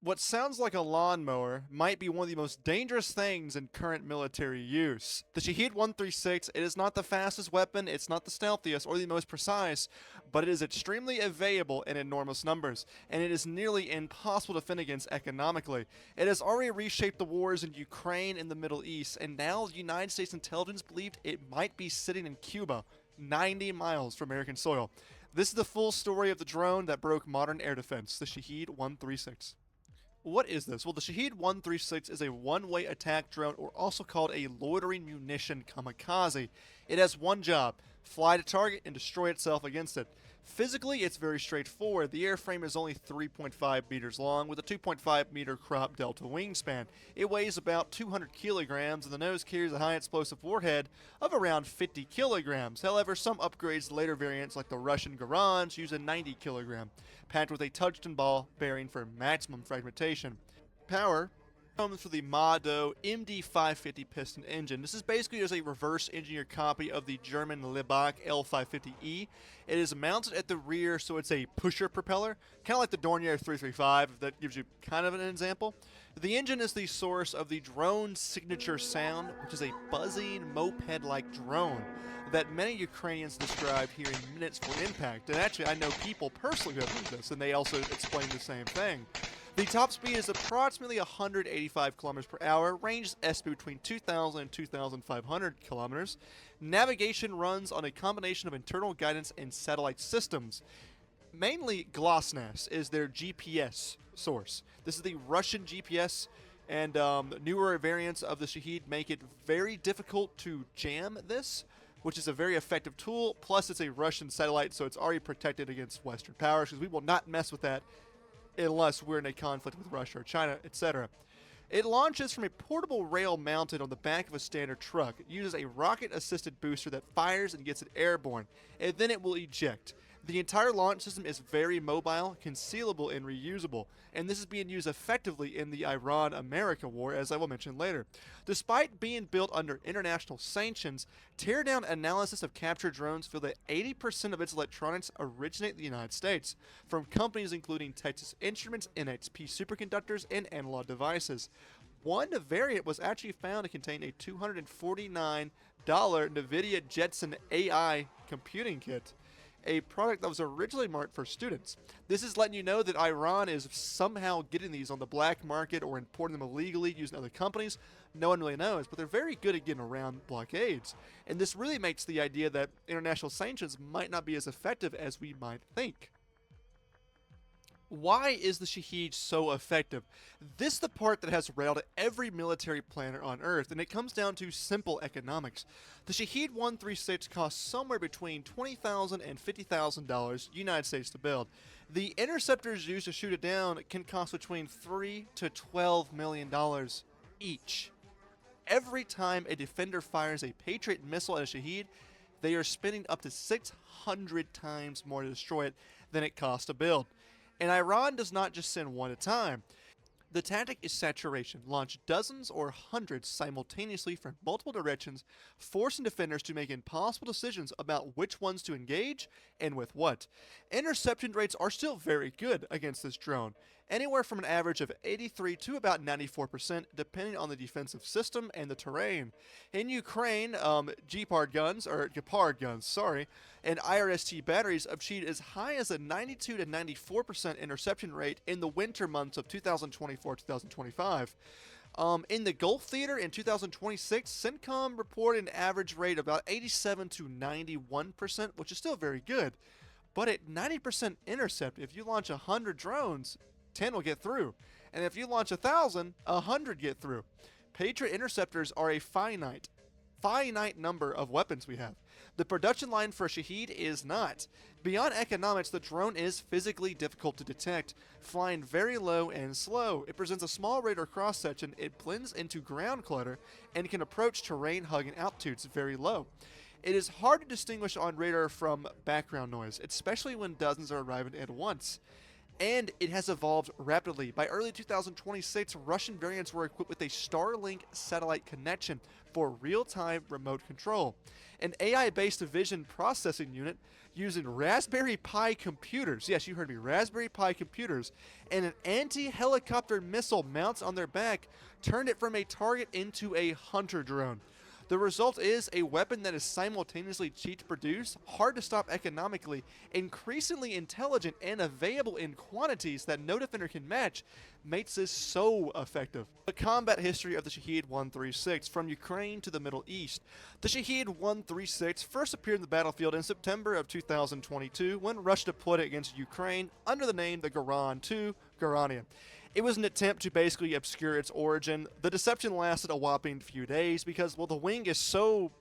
What sounds like a lawnmower might be one of the most dangerous things in current military use. The Shahed 136, it is not the fastest weapon, it's not the stealthiest or the most precise, but it is extremely available in enormous numbers, and it is nearly impossible to defend against economically. It has already reshaped the wars in Ukraine and the Middle East, and now the United States intelligence believed it might be sitting in Cuba, 90 miles from American soil. This is the full story of the drone that broke modern air defense, the Shahed 136. What is this? Well, the Shahed 136 is a one-way attack drone, or also called a loitering munition kamikaze. It has one job: fly to target and destroy itself against it. Physically, it's very straightforward. The airframe is only 3.5 meters long with a 2.5 meter crop delta wingspan. It weighs about 200 kilograms, and the nose carries a high explosive warhead of around 50 kilograms. However, some upgrades to later variants, like the Russian Garand, use a 90 kilogram, packed with a tungsten ball bearing for maximum fragmentation. Power comes with the Mado MD550 piston engine. This is basically just a reverse engineered copy of the German Liebach L550E. It is mounted at the rear, so it's a pusher propeller, kind of like the Dornier 335, if that gives you kind of an example. The engine is the source of the drone's signature sound, which is a buzzing, moped-like drone that many Ukrainians describe hearing minutes before impact. And actually, I know people personally who have heard this, and they also explain the same thing. The top speed is approximately 185 kilometers per hour, range is estimated between 2,000 and 2,500 kilometers. Navigation runs on a combination of internal guidance and satellite systems. Mainly GLONASS is their GPS source. This is the Russian GPS, and newer variants of the Shahed make it very difficult to jam this, which is a very effective tool. Plus, it's a Russian satellite, so it's already protected against Western powers, because we will not mess with that unless we're in a conflict with Russia or China, etc. It launches from a portable rail mounted on the back of a standard truck. It uses a rocket-assisted booster that fires and gets it airborne, and then it will eject. The entire launch system is very mobile, concealable, and reusable, and this is being used effectively in the Iran-America war, as I will mention later. Despite being built under international sanctions, teardown analysis of captured drones feel that 80% of its electronics originate in the United States, from companies including Texas Instruments, NXP superconductors, and Analog Devices. One variant was actually found to contain a $249 NVIDIA Jetson AI computing kit, a product that was originally marked for students. This is letting you know that Iran is somehow getting these on the black market or importing them illegally using other companies. No one really knows, but they're very good at getting around blockades. And this really makes the idea that international sanctions might not be as effective as we might think. Why is the Shahed so effective? This is the part that has railed every military planner on Earth, and it comes down to simple economics. The Shahed 136 costs somewhere between $20,000 and $50,000 United States to build. The interceptors used to shoot it down can cost between $3 to $12 million each. Every time a defender fires a Patriot missile at a Shahed, they are spending up to 600 times more to destroy it than it costs to build. And Iran does not just send one at a time. The tactic is saturation. Launch dozens or hundreds simultaneously from multiple directions, forcing defenders to make impossible decisions about which ones to engage and with what. Interception rates are still very good against this drone, anywhere from an average of 83 to about 94%, depending on the defensive system and the terrain. In Ukraine, Gepard guns, and IRST batteries achieved as high as a 92 to 94% interception rate in the winter months of 2024-2025. In the Gulf Theater in 2026, CENTCOM reported an average rate of about 87 to 91%, which is still very good. But at 90% intercept, if you launch 100 drones, 10 will get through. And if you launch 1,000, 100 get through. Patriot interceptors are a finite number of weapons we have. The production line for Shahed is not. Beyond economics, the drone is physically difficult to detect, flying very low and slow. It presents a small radar cross-section, it blends into ground clutter, and can approach terrain hugging altitudes very low. It is hard to distinguish on radar from background noise, especially when dozens are arriving at once. and it has evolved rapidly. By early 2026, Russian variants were equipped with a Starlink satellite connection for real-time remote control, an AI-based vision processing unit using Raspberry Pi computers. Yes, you heard me, Raspberry Pi computers, and an anti-helicopter missile mounts on their back turned it from a target into a hunter drone. The result is a weapon that is simultaneously cheap to produce, hard to stop economically, increasingly intelligent, and available in quantities that no defender can match, makes this so effective. The combat history of the Shahed 136 from Ukraine to the Middle East. The Shahed 136 first appeared in the battlefield in September of 2022 when Russia deployed it against Ukraine under the name the Garan II Garania. It was an attempt to basically obscure its origin. The deception lasted a whopping few days because, well, the wing is so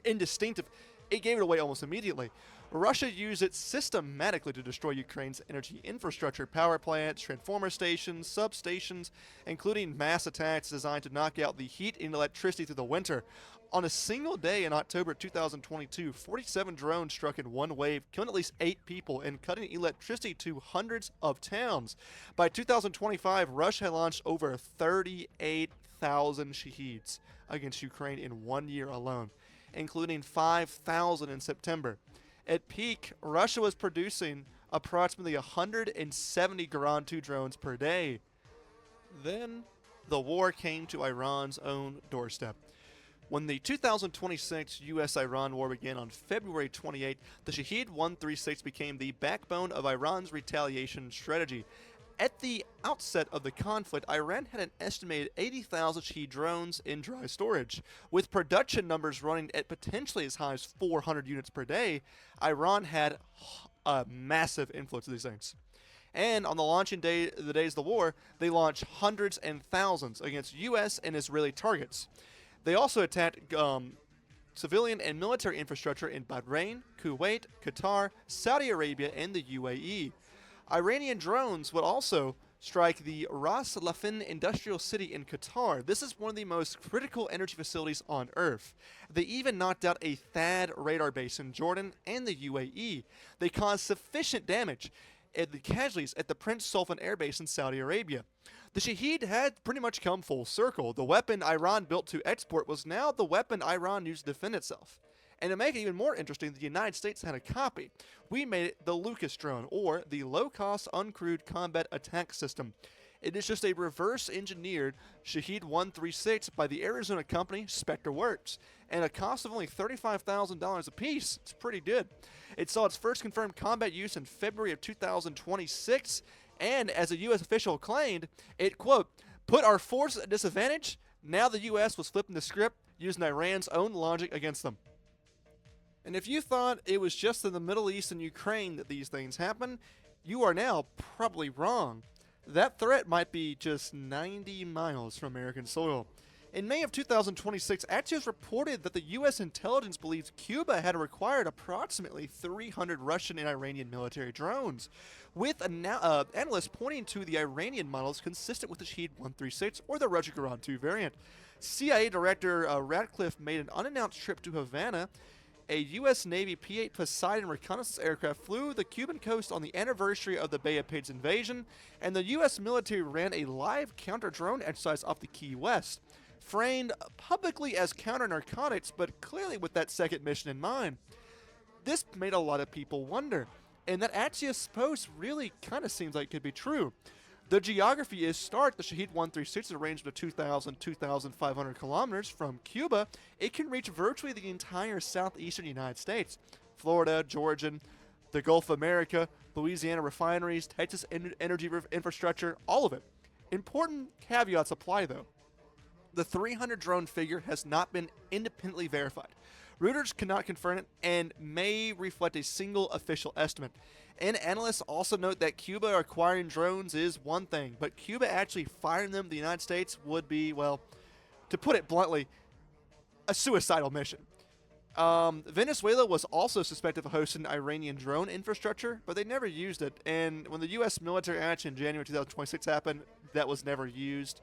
indistinctive, it gave it away almost immediately. Russia used it systematically to destroy Ukraine's energy infrastructure, power plants, transformer stations, substations, including mass attacks designed to knock out the heat and electricity through the winter. On a single day in October 2022, 47 drones struck in one wave, killing at least 8 people and cutting electricity to hundreds of towns. By 2025, Russia had launched over 38,000 Shaheds against Ukraine in 1 year alone, including 5,000 in September. At peak, Russia was producing approximately 170 Garan 2 drones per day. Then, the war came to Iran's own doorstep. When the 2026 U.S.-Iran war began on February 28, the Shahed 136 became the backbone of Iran's retaliation strategy. At the outset of the conflict, Iran had an estimated 80,000 Shahed drones in dry storage. With production numbers running at potentially as high as 400 units per day, Iran had a massive influence of these things. And on the launching day, the days of the war, they launched hundreds and thousands against U.S. and Israeli targets. They also attacked civilian and military infrastructure in Bahrain, Kuwait, Qatar, Saudi Arabia, and the UAE. Iranian drones would also strike the Ras Laffan industrial city in Qatar. This is one of the most critical energy facilities on Earth. They even knocked out a THAAD radar base in Jordan and the UAE. They caused sufficient damage at the casualties at the Prince Sultan Air Base in Saudi Arabia. The Shahed had pretty much come full circle. The weapon Iran built to export was now the weapon Iran used to defend itself. And to make it even more interesting, the United States had a copy. We made it the Lucas drone, or the Low-Cost Uncrewed Combat Attack System. It is just a reverse-engineered Shahed 136 by the Arizona company Spectre Works, and a cost of only $35,000 a piece. It's pretty good. It saw its first confirmed combat use in February of 2026, and as a U.S. official claimed, it, quote, put our forces at disadvantage. Now the U.S. was flipping the script using Iran's own logic against them. And if you thought it was just in the Middle East and Ukraine that these things happen, you are now probably wrong. That threat might be just 90 miles from American soil. In May of 2026, Axios reported that the U.S. intelligence believes Cuba had acquired approximately 300 Russian and Iranian military drones, with analysts pointing to the Iranian models consistent with the Shahed 136 or the Russia Garan 2 variant. CIA Director Ratcliffe made an unannounced trip to Havana. A U.S. Navy P-8 Poseidon reconnaissance aircraft flew the Cuban coast on the anniversary of the Bay of Pigs invasion, and the U.S. military ran a live counter-drone exercise off the Key West, framed publicly as counter-narcotics, but clearly with that second mission in mind. This made a lot of people wonder, and that Axios post really kind of seems like it could be true. The geography is stark. The Shahed 136 is a range of 2,500 kilometers from Cuba. It can reach virtually the entire southeastern United States. Florida, Georgia, the Gulf of America, Louisiana refineries, Texas energy infrastructure, all of it. Important caveats apply, though. The 300 drone figure has not been independently verified. Reuters cannot confirm it and may reflect a single official estimate. And analysts also note that Cuba acquiring drones is one thing, but Cuba actually firing them to the United States would be, well, to put it bluntly, a suicidal mission. Venezuela was also suspected of hosting Iranian drone infrastructure, but they never used it. And when the U.S. military action in January 2026 happened, that was never used.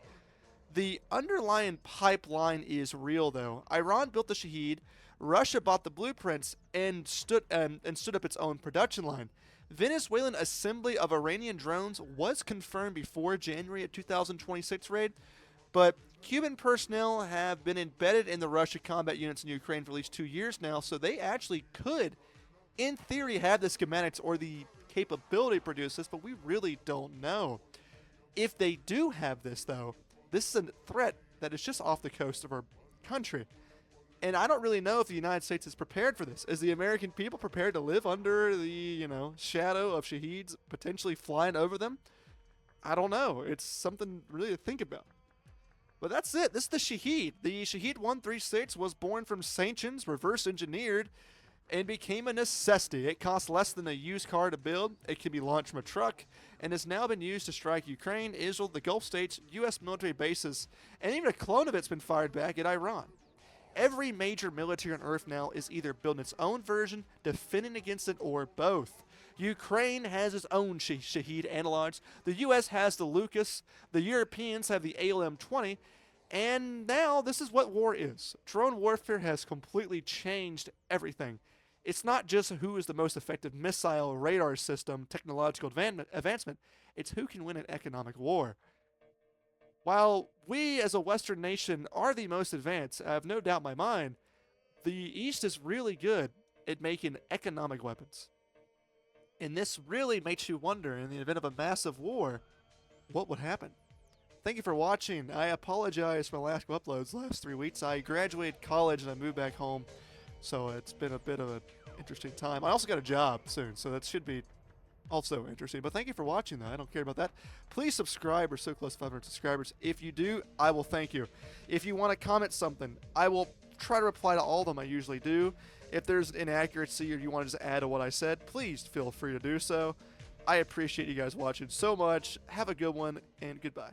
The underlying pipeline is real, though. Iran built the Shahed, Russia bought the blueprints and stood up its own production line. Venezuelan assembly of Iranian drones was confirmed before January of 2026 raid, but Cuban personnel have been embedded in the Russia combat units in Ukraine for at least 2 years now, so they actually could, in theory, have the schematics or the capability to produce this, but we really don't know. If they do have this, though, this is a threat that is just off the coast of our country. And I don't really know if the United States is prepared for this. Is the American people prepared to live under the, shadow of Shaheeds potentially flying over them? I don't know. It's something really to think about. But that's it. This is the Shahed. The Shahed 136 was born from sanctions, reverse engineered, and became a necessity. It costs less than a used car to build. It can be launched from a truck, and has now been used to strike Ukraine, Israel, the Gulf states, U.S. military bases, and even a clone of it's been fired back at Iran. Every major military on Earth now is either building its own version, defending against it, or both. Ukraine has its own Shahed analogs. The U.S. has the Lucas. The Europeans have the ALM-20. And now this is what war is. Drone warfare has completely changed everything. It's not just who is the most effective missile, radar system, technological advancement. It's who can win an economic war. While we as a Western nation are the most advanced, I have no doubt in my mind, the East is really good at making economic weapons. And this really makes you wonder, in the event of a massive war, what would happen? Thank you for watching. I apologize for my lack of uploads last 3 weeks. I graduated college and I moved back home, so it's been a bit of an interesting time. I also got a job soon, so that should be also interesting. But thank you for watching, though. I don't care about that. Please subscribe. We're so close to 500 subscribers. If you do, I will thank you. If you want to comment something, I will try to reply to all of them. I usually do. If there's an inaccuracy or you want to just add to what I said, please feel free to do so. I appreciate you guys watching so much. Have a good one, and goodbye.